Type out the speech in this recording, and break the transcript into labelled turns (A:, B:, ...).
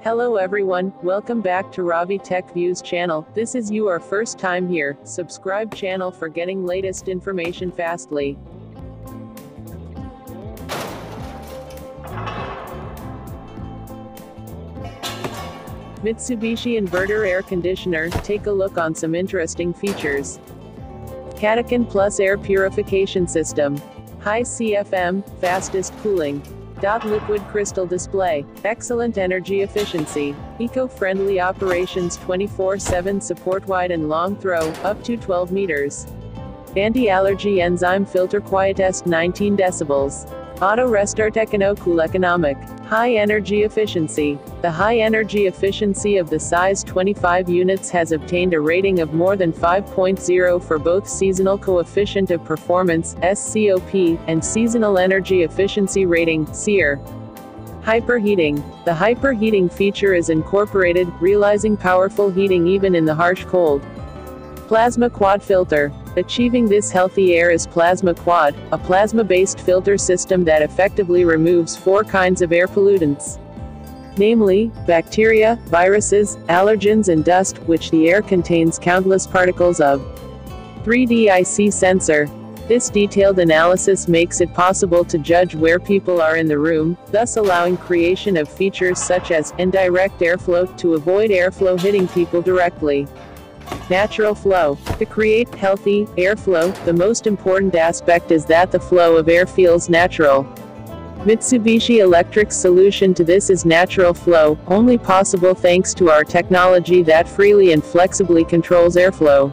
A: Hello everyone, welcome back to Ravi Tech Views channel. This is your first time here, subscribe channel for getting latest information fastly. Mitsubishi inverter air conditioner, take a look on some interesting features. Catechin Plus air purification system. High CFM, fastest cooling. Liquid crystal display. Excellent energy efficiency. Eco-friendly operations 24/7 support wide and long throw, up to 12 meters. Anti-allergy enzyme filter quietest 19 decibels. Auto restart cool economic. High energy efficiency. The high energy efficiency of the size 25 units has obtained a rating of more than 5.0 for both seasonal coefficient of performance (SCOP) and seasonal energy efficiency rating (SEER). Hyperheating. The hyperheating feature is incorporated, realizing powerful heating even in the harsh cold. Plasma quad filter. Achieving this healthy air is Plasma Quad, a plasma-based filter system that effectively removes 4 kinds of air pollutants. Namely, bacteria, viruses, allergens and dust, which the air contains countless particles of. 3D IC sensor. This detailed analysis makes it possible to judge where people are in the room, thus allowing creation of features such as indirect airflow to avoid airflow hitting people directly. Natural flow. To create healthy airflow, the most important aspect is that the flow of air feels natural. Mitsubishi Electric's solution to this is natural flow, only possible thanks to our technology that freely and flexibly controls airflow.